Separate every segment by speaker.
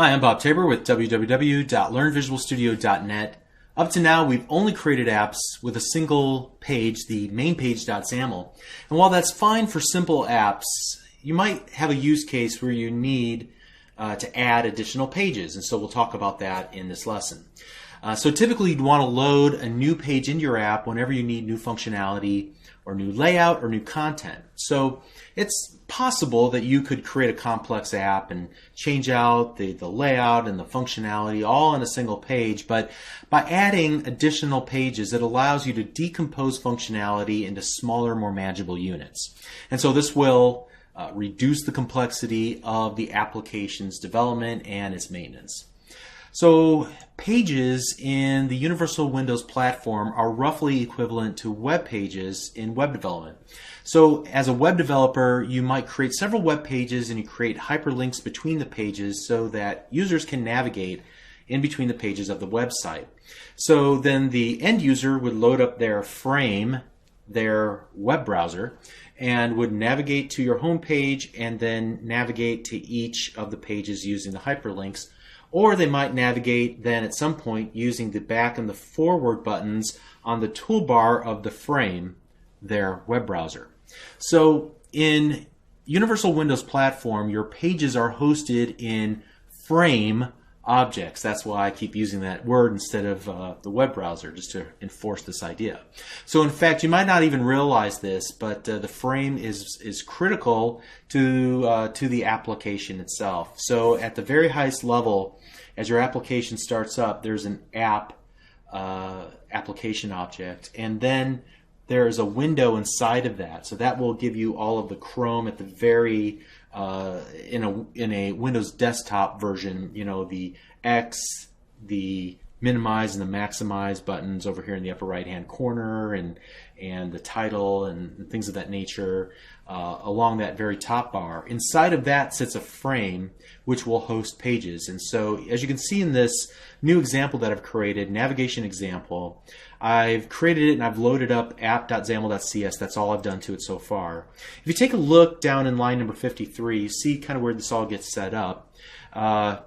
Speaker 1: Hi, I'm Bob Tabor with www.learnvisualstudio.net. Up to now, we've only created apps with a single page, the main page.xaml. And while that's fine for simple apps, you might have a use case where you need to add additional pages. And so we'll talk about that in this lesson. So typically you'd want to load a new page into your app whenever you need new functionality or new layout or new content. So it's possible that you could create a complex app and change out the layout and the functionality all on a single page, but by adding additional pages, it allows you to decompose functionality into smaller, more manageable units. And so this will reduce the complexity of the application's development and its maintenance. So pages in the Universal Windows platform are roughly equivalent to web pages in web development. So as a web developer, you might create several web pages and you create hyperlinks between the pages so that users can navigate in between the pages of the website. So then the end user would load up their frame, their web browser, and would navigate to your home page and then navigate to each of the pages using the hyperlinks. Or they might navigate then at some point using the back and the forward buttons on the toolbar of the frame, their web browser. So in Universal Windows Platform, your pages are hosted in frame objects. That's why I keep using that word instead of the web browser, just to enforce this idea. So in fact, you might not even realize this, but the frame is critical to the application itself. So at the very highest level, as your application starts up, there's an application object, and then there is a window inside of that. So that will give you all of the Chrome at the very in a Windows desktop version, you know, the X, the minimize and the maximize buttons over here in the upper right hand corner, and the title and things of that nature along that very top bar. Inside of that sits a frame which will host pages. And so as you can see in this new example that I've created, navigation example, I've created it and I've loaded up app.xaml.cs. That's all I've done to it so far. If you take a look down in line number 53, you see kind of where this all gets set up. A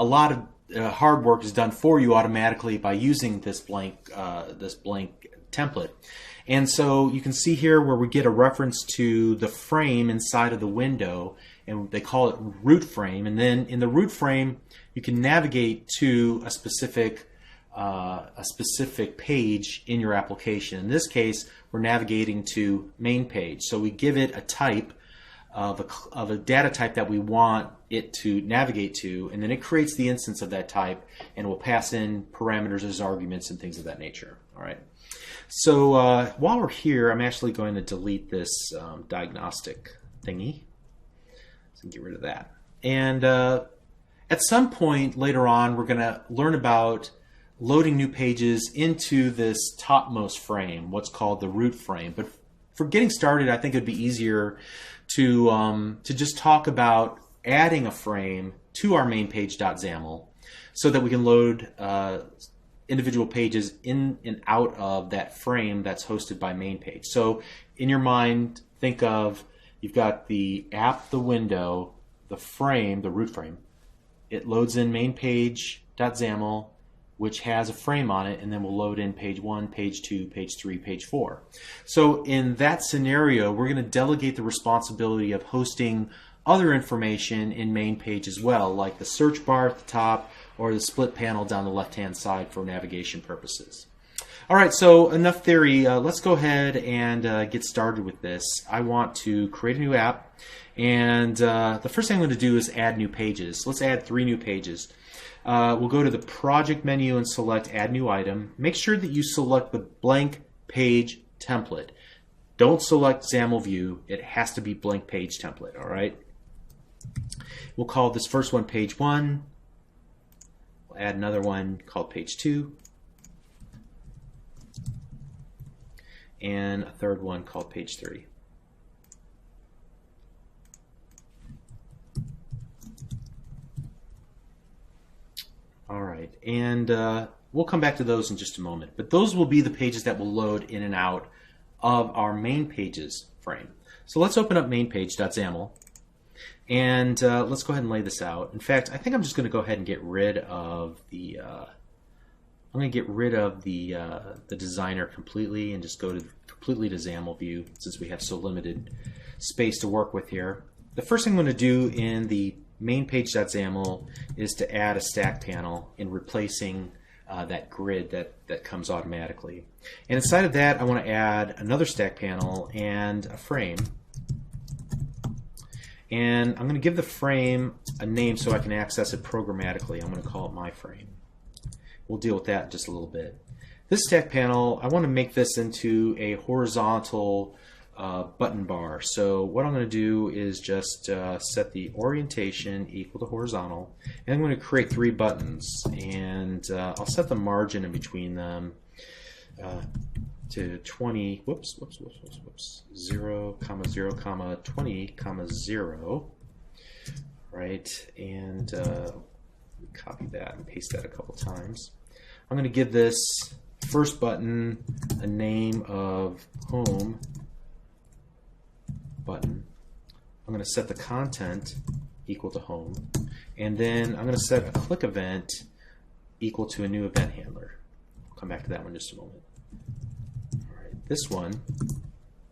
Speaker 1: lot of hard work is done for you automatically by using this blank template. And so you can see here where we get a reference to the frame inside of the window, and they call it root frame. And then in the root frame, you can navigate to a specific page in your application. In this case, we're navigating to main page. So we give it a type of a data type that we want it to navigate to, and then it creates the instance of that type, and will pass in parameters as arguments and things of that nature. All right. So while we're here, I'm actually going to delete this diagnostic thingy. So get rid of that. And at some point later on, we're going to learn about loading new pages into this topmost frame, what's called the root frame. But for getting started, I think it'd be easier to just talk about adding a frame to our main page.xaml so that we can load individual pages in and out of that frame that's hosted by main page. So in your mind, think of, you've got the app, the window, the frame, the root frame. It loads in main page.xaml, which has a frame on it, and then we'll load in page 1, page 2, page 3, page 4. So in that scenario, we're going to delegate the responsibility of hosting other information in main page as well, like the search bar at the top or the split panel down the left-hand side for navigation purposes. All right, so enough theory. Let's go ahead and get started with this. I want to create a new app, and the first thing I'm going to do is add new pages. Let's add 3 new pages. We'll go to the project menu and select add new item. Make sure that you select the blank page template. Don't select XAML view. It has to be blank page template. All right. We'll call this first one page 1. We'll add another one called page 2. And a third one called page 3. All right, and we'll come back to those in just a moment. But those will be the pages that will load in and out of our main pages frame. So let's open up main page.xaml. And let's go ahead and lay this out. In fact, I think I'm just going to go ahead and get rid of the the designer completely and just go to completely to XAML view since we have so limited space to work with here. The first thing I'm going to do in the main page.xaml is to add a stack panel in replacing that grid that comes automatically. And inside of that, I want to add another stack panel and a frame. And I'm going to give the frame a name so I can access it programmatically. I'm going to call it my frame. We'll deal with that in just a little bit. This stack panel, I want to make this into a horizontal button bar. So what I'm going to do is just set the orientation equal to horizontal, and I'm going to create 3 buttons, and I'll set the margin in between them to 20, 0, 0, 20, 0, right, and copy that and paste that a couple times. I'm going to give this first button a name of home button. I'm going to set the content equal to home, and then I'm going to set a click event equal to a new event handler. I'll come back to that one in just a moment. All right, this one,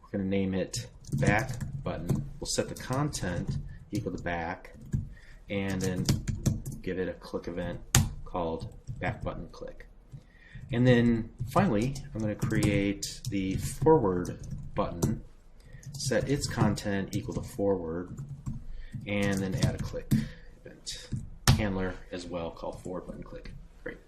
Speaker 1: we're going to name it back button. We'll set the content equal to back, and then give it a click event called back button click. And then finally, I'm going to create the forward button, set its content equal to forward, and then add a click event handler as well called forward button click. Great.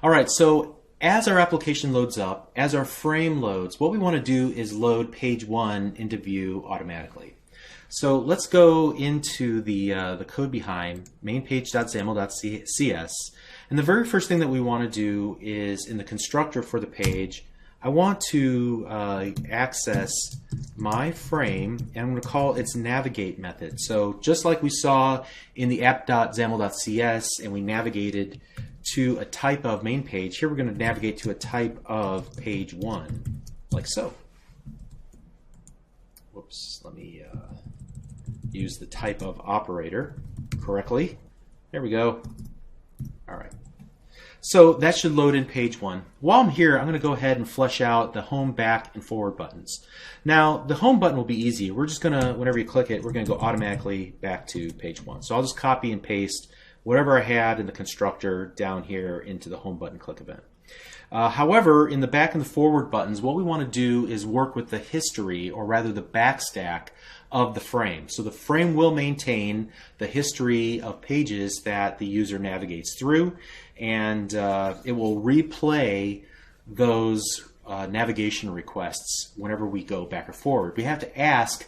Speaker 1: All right, so as our application loads up, as our frame loads, what we want to do is load page 1 into view automatically. So let's go into the code behind mainpage.xaml.cs, and the very first thing that we want to do is in the constructor for the page, I want to access my frame, and I'm going to call its navigate method. So just like we saw in the app.xaml.cs and we navigated to a type of main page, here we're going to navigate to a type of page 1, like so. Whoops, let me use the type of operator correctly. There we go. All right. So that should load in page 1. While I'm here, I'm going to go ahead and flesh out the home, back, and forward buttons. Now, the home button will be easy. We're just going to, whenever you click it, we're going to go automatically back to page 1. So I'll just copy and paste whatever I had in the constructor down here into the home button click event. However, in the back and the forward buttons, what we want to do is work with the history, or rather the backstack of the frame. So the frame will maintain the history of pages that the user navigates through, and it will replay those navigation requests whenever we go back or forward. We have to ask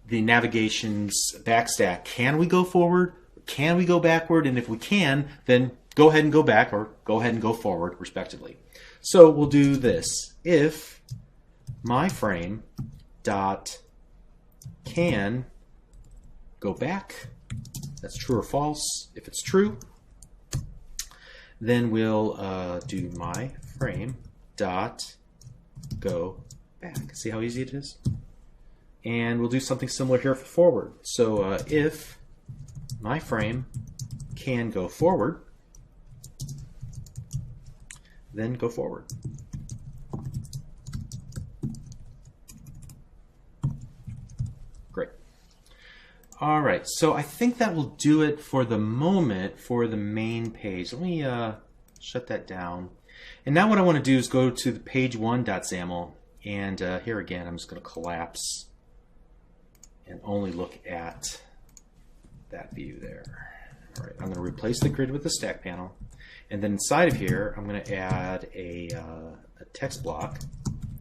Speaker 1: the navigation's backstack, can we go forward? Can we go backward? And if we can, then go ahead and go back, or go ahead and go forward, respectively. So we'll do this. If my frame dot can go back, that's true or false. If it's true, then we'll do my frame dot go back. See how easy it is? And we'll do something similar here for forward. So if my frame can go forward, then go forward. Great. All right, so I think that will do it for the moment for the main page. Let me shut that down. And now what I want to do is go to the page1.xaml, and here again I'm just going to collapse and only look at that view there. All right, I'm going to replace the grid with the stack panel, and then inside of here I'm going to add a text block.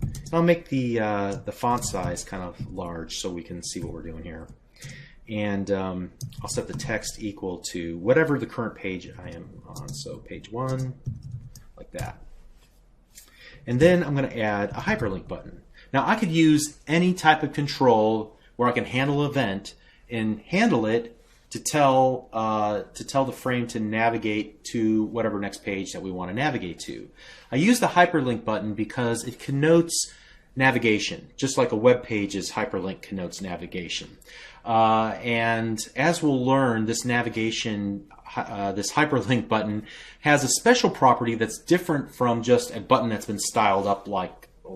Speaker 1: And I'll make the font size kind of large so we can see what we're doing here. And I'll set the text equal to whatever the current page I am on, so page 1, like that. And then I'm going to add a hyperlink button. Now I could use any type of control where I can handle an event and handle it to tell the frame to navigate to whatever next page that we want to navigate to. I use the hyperlink button because it connotes navigation, just like a web page's hyperlink connotes navigation. And as we'll learn, this navigation, this hyperlink button has a special property that's different from just a button that's been styled up like a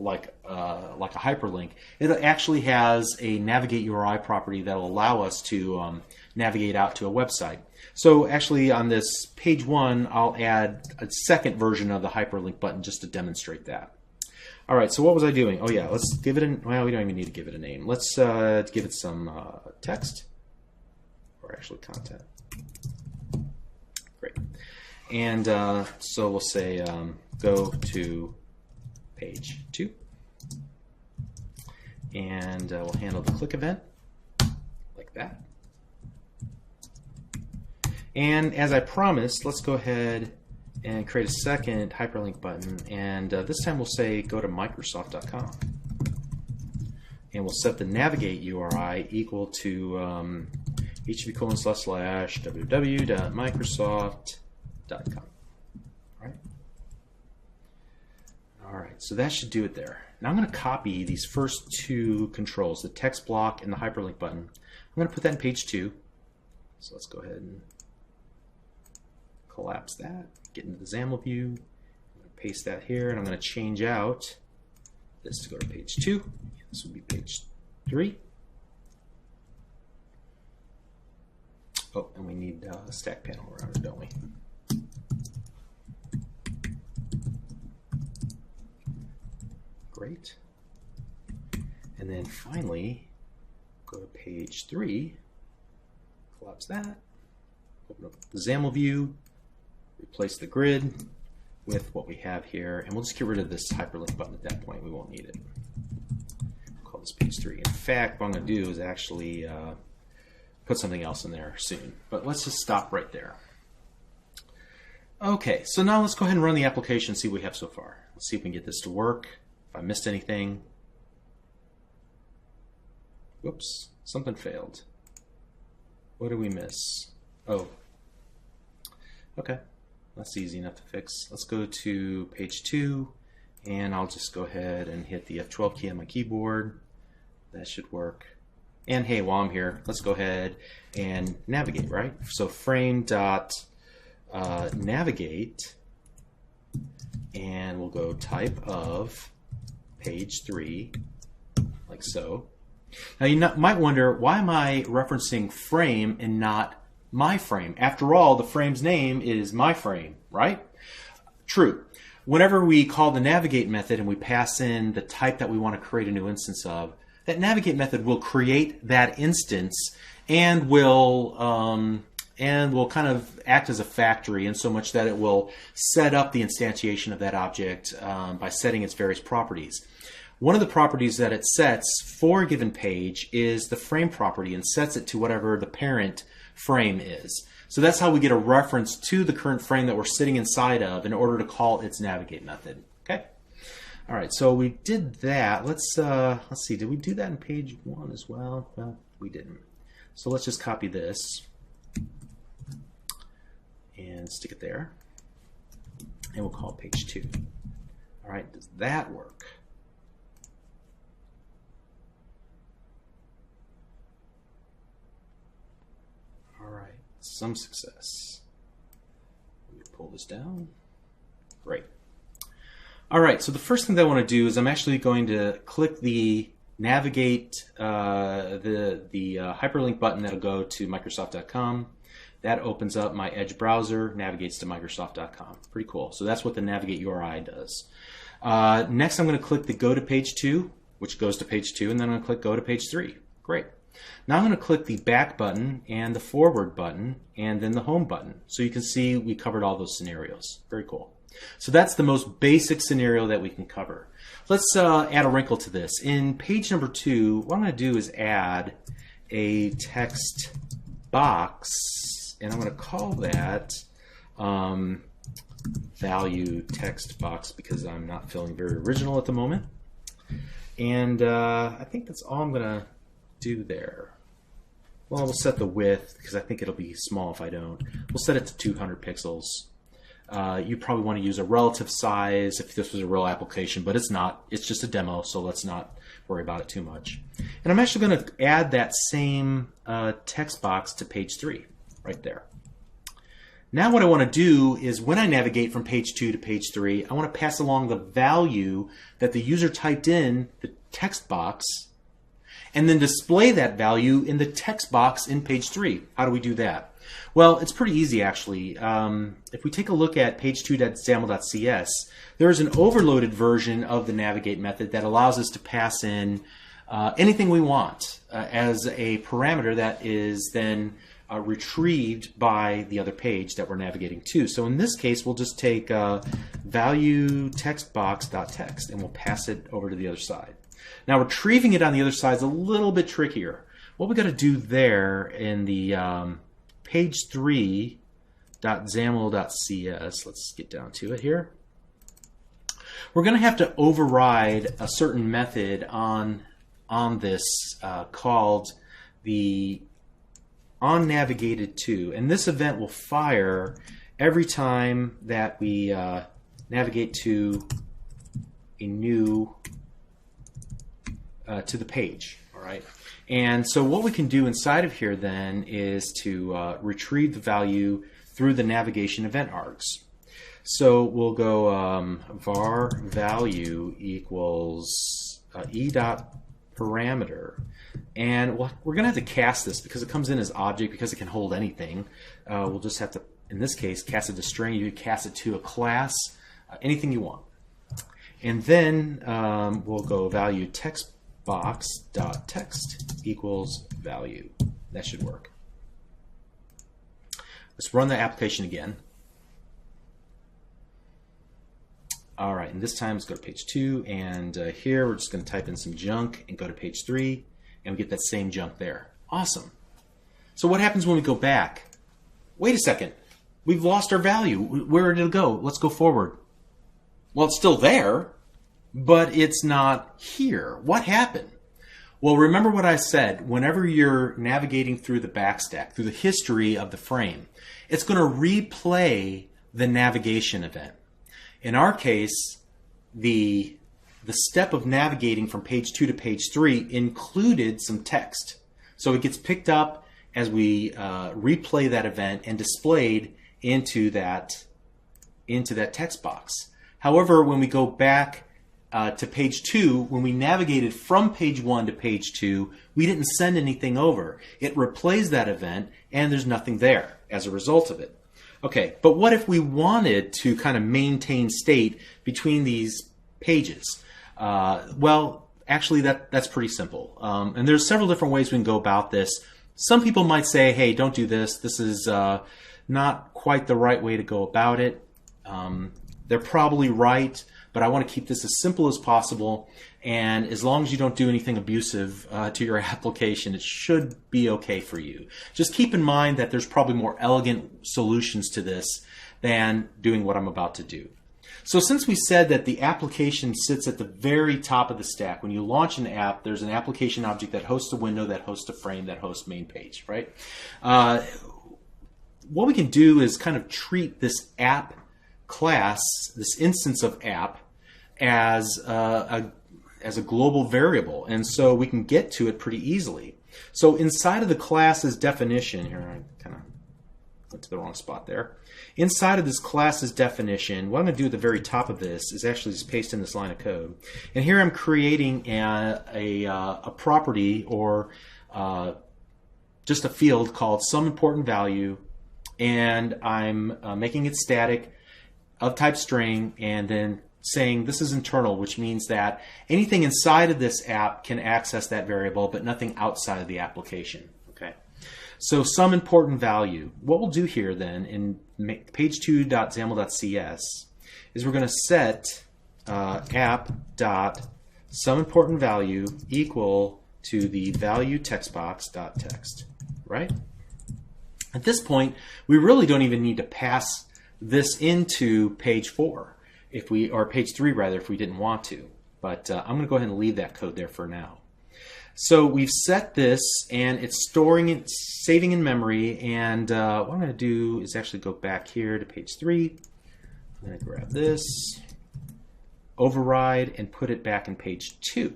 Speaker 1: hyperlink. It actually has a navigate URI property that will allow us to navigate out to a website. So actually on this page 1, I'll add a second version of the hyperlink button just to demonstrate that. All right, so what was I doing? Oh yeah, let's give it well, we don't even need to give it a name. Let's give it some text, or actually content. Great. And so we'll say go to page 2. And we'll handle the click event like that. And as I promised, let's go ahead and create a second hyperlink button. And this time we'll say go to Microsoft.com. And we'll set the navigate URI equal to http://www.microsoft.com. All right, so that should do it there. Now I'm going to copy these first two controls, the text block and the hyperlink button. I'm going to put that in page 2. So let's go ahead and collapse that, get into the XAML view. I'm going to paste that here, and I'm going to change out this to go to page 2. This would be page 3. Oh, and we need a stack panel around it, don't we? Great. And then finally, go to page 3, collapse that, open up the XAML view, replace the grid with what we have here, and we'll just get rid of this hyperlink button at that point. We won't need it. We'll call this page 3. In fact, what I'm going to do is actually put something else in there soon. But let's just stop right there. Okay, so now let's go ahead and run the application and see what we have so far. Let's see if we can get this to work. If I missed anything. Whoops, something failed. What did we miss? Oh, okay, that's easy enough to fix. Let's go to page 2, and I'll just go ahead and hit the F12 key on my keyboard. That should work. And hey, while I'm here, let's go ahead and navigate, right? So frame.navigate, and we'll go type of page 3, like so. Now you might wonder, why am I referencing frame and not my frame? After all, the frame's name is my frame, right? True. Whenever we call the navigate method and we pass in the type that we want to create a new instance of, that navigate method will create that instance and will kind of act as a factory, in so much that it will set up the instantiation of that object by setting its various properties. One of the properties that it sets for a given page is the frame property, and sets it to whatever the parent frame is. So that's how we get a reference to the current frame that we're sitting inside of in order to call its navigate method. Okay. All right. So we did that. Let's see. Did we do that in page 1 as well? Well, we didn't. So let's just copy this and stick it there, and we'll call it page 2. All right. Does that work? Some success. Let me pull this down. Great. All right, so the first thing that I want to do is I'm actually going to click the navigate, the hyperlink button that'll go to Microsoft.com. That opens up my Edge browser, navigates to Microsoft.com. Pretty cool. So that's what the navigate URI does. Next, I'm going to click the go to page 2, which goes to page 2, and then I'm going to click go to page 3. Great. Now I'm going to click the back button and the forward button and then the home button. So you can see we covered all those scenarios. Very cool. So that's the most basic scenario that we can cover. Let's add a wrinkle to this. In page number 2, what I'm going to do is add a text box, and I'm going to call that value text box, because I'm not feeling very original at the moment. And I think that's all I'm going to do there. Well, we'll set the width, because I think it'll be small if I don't. We'll set it to 200 pixels. You probably want to use a relative size if this was a real application, but it's not. It's just a demo, so let's not worry about it too much. And I'm actually going to add that same text box to page 3 right there. Now what I want to do is when I navigate from page 2 to page 3, I want to pass along the value that the user typed in the text box and then display that value in the text box in page 3. How do we do that? Well, it's pretty easy actually. If we take a look at page2.xaml.cs, there is an overloaded version of the navigate method that allows us to pass in anything we want as a parameter that is then retrieved by the other page that we're navigating to. So in this case, we'll just take value textbox.text and we'll pass it over to the other side. Now retrieving it on the other side is a little bit trickier. What we got to do there in the page 3.xaml.cs, let's get down to it here. We're going to have to override a certain method on this called the onNavigated_to, and this event will fire every time that we navigate to a new to the page. All right, and so what we can do inside of here then is to retrieve the value through the navigation event args. So we'll go var value equals e.parameter. And we're going to have to cast this because it comes in as object because it can hold anything. We'll just have to, in this case, cast it to string. You can cast it to a class, anything you want. And then we'll go value textbox.text equals value. That should work. Let's run the application again. All right, and this time let's go to page 2, and here we're just going to type in some junk and go to page 3. And we get that same junk there. Awesome. So what happens when we go back? Wait a second. We've lost our value. Where did it go? Let's go forward. Well, it's still there, but it's not here. What happened? Well, remember what I said. Whenever you're navigating through the backstack, through the history of the frame, it's going to replay the navigation event. In our case, the step of navigating from page 2 to page 3 included some text. So it gets picked up as we replay that event and displayed into that text box. However, when we go back to page 2, when we navigated from page 1 to page 2, we didn't send anything over. It replays that event and there's nothing there as a result of it. Okay, but what if we wanted to kind of maintain state between these pages? Well, actually, that's pretty simple. And there's several different ways we can go about this. Some people might say, hey, don't do this. This is not quite the right way to go about it. They're probably right, but I want to keep this as simple as possible. And as long as you don't do anything abusive to your application, it should be okay for you. Just keep in mind that there's probably more elegant solutions to this than doing what I'm about to do. So since we said that the application sits at the very top of the stack, when you launch an app, there's an application object that hosts a window, that hosts a frame, that hosts main page, right? What we can do is kind of treat this app class, this instance of app, as a global variable. And so we can get to it pretty easily. So inside of the class's definition, here I kind of went to the wrong spot there. Inside of this class's definition, what I'm going to do at the very top of this is actually just paste in this line of code. And here I'm creating a property or just a field called SomeImportantValue, and I'm making it static of type string, and then saying this is internal, which means that anything inside of this app can access that variable, but nothing outside of the application. Okay. So SomeImportantValue. What we'll do here then in page2.xaml.cs is we're going to set app.SomeImportantValue equal to the value textbox.text, right? At this point, we really don't even need to pass this into page 4, or page 3 rather, if we didn't want to. But I'm going to go ahead and leave that code there for now. So we've set this, and it's storing it, saving in memory. And what I'm going to do is actually go back here to page 3. I'm going to grab this, override, and put it back in page 2.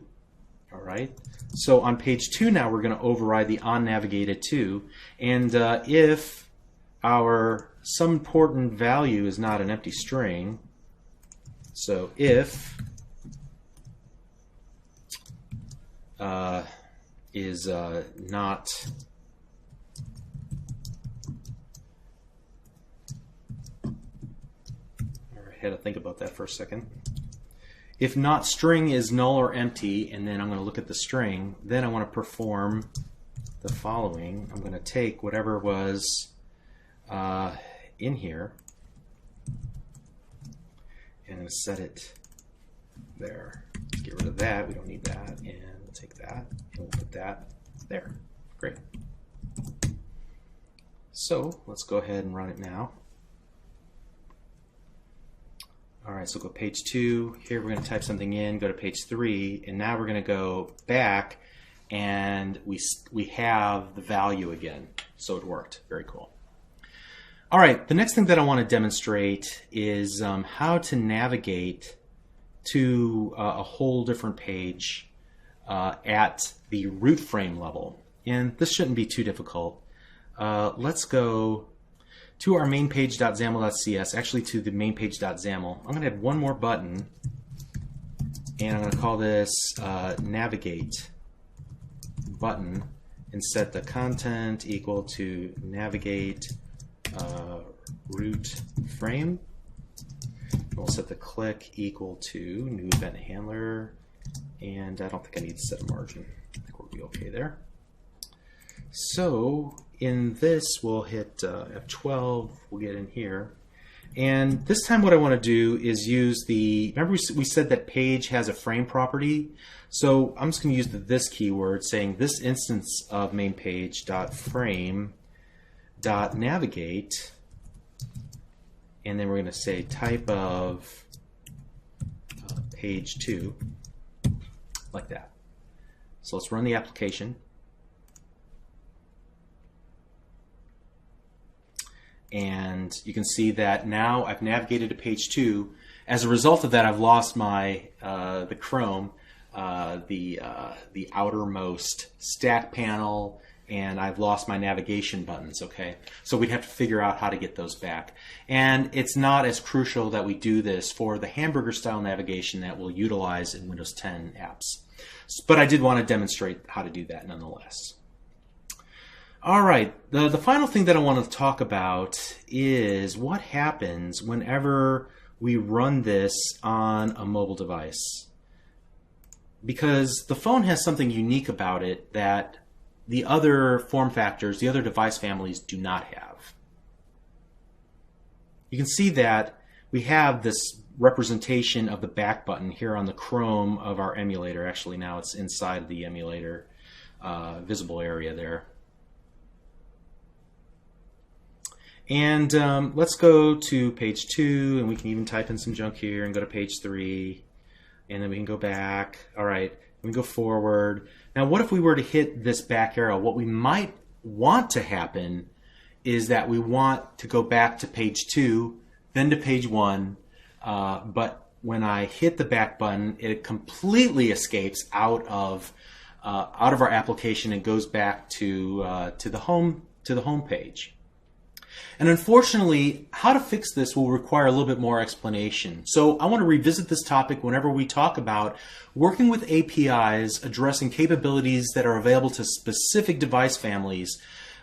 Speaker 1: All right. So on page 2 now, we're going to override the onNavigated2, and if our some important value is not an empty string, so if is not I had to think about that for a second. If not string is null or empty, and then I'm going to look at the string, then I want to perform the following. I'm going to take whatever was in here and I'm going to set it there. Let's get rid of that. We don't need that. And we'll take that and we'll put that there. Great. So let's go ahead and run it now. All right, so go page 2. Here we're going to type something in, go to page 3, and now we're going to go back and we have the value again. So it worked. Very cool. All right, the next thing that I want to demonstrate is how to navigate to a whole different page at the root frame level. And this shouldn't be too difficult. Let's go to our main page.xaml.cs, actually to the main page.xaml. I'm going to add one more button, and I'm going to call this navigate button, and set the content equal to navigate root frame. We'll set the click equal to new event handler, and I don't think I need to set a margin. I think we'll be okay there. So in this, we'll hit F12, we'll get in here. And this time what I want to do is use the, remember we said that page has a frame property? So I'm just going to use the this keyword saying this instance of main page.frame.navigate, and then we're going to say type of page 2, like that. So let's run the application. And you can see that now I've navigated to page 2. As a result of that, I've lost my the Chrome, the outermost stack panel, and I've lost my navigation buttons. Okay, so we'd have to figure out how to get those back. And it's not as crucial that we do this for the hamburger style navigation that we'll utilize in Windows 10 apps. But I did want to demonstrate how to do that nonetheless. All right, the final thing that I want to talk about is what happens whenever we run this on a mobile device. Because the phone has something unique about it that the other form factors, the other device families do not have. You can see that we have this representation of the back button here on the Chrome of our emulator. Actually, now it's inside the emulator visible area there. And let's go to page 2, and we can even type in some junk here and go to page 3, and then we can go back. All right, we can go forward. Now, what if we were to hit this back arrow? What we might want to happen is that we want to go back to page 2, then to page 1, but when I hit the back button, it completely escapes out of our application and goes back to the home page. And unfortunately, how to fix this will require a little bit more explanation. So I want to revisit this topic whenever we talk about working with APIs addressing capabilities that are available to specific device families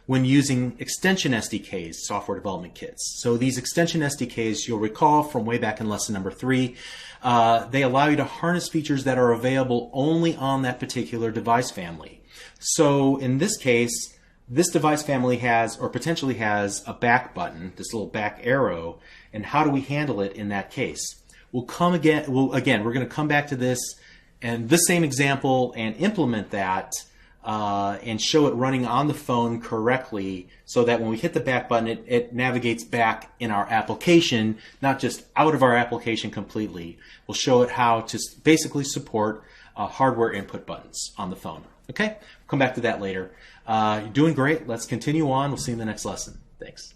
Speaker 1: when using extension SDKs, software development kits. So these extension SDKs, you'll recall from way back in lesson number 3, they allow you to harness features that are available only on that particular device family. So in this case, this device family has, or potentially has, a back button, this little back arrow, and how do we handle it in that case? We're going to come back to this and this same example and implement that and show it running on the phone correctly so that when we hit the back button, it navigates back in our application, not just out of our application completely. We'll show it how to basically support hardware input buttons on the phone. Okay, we'll come back to that later. You're doing great. Let's continue on. We'll see you in the next lesson. Thanks.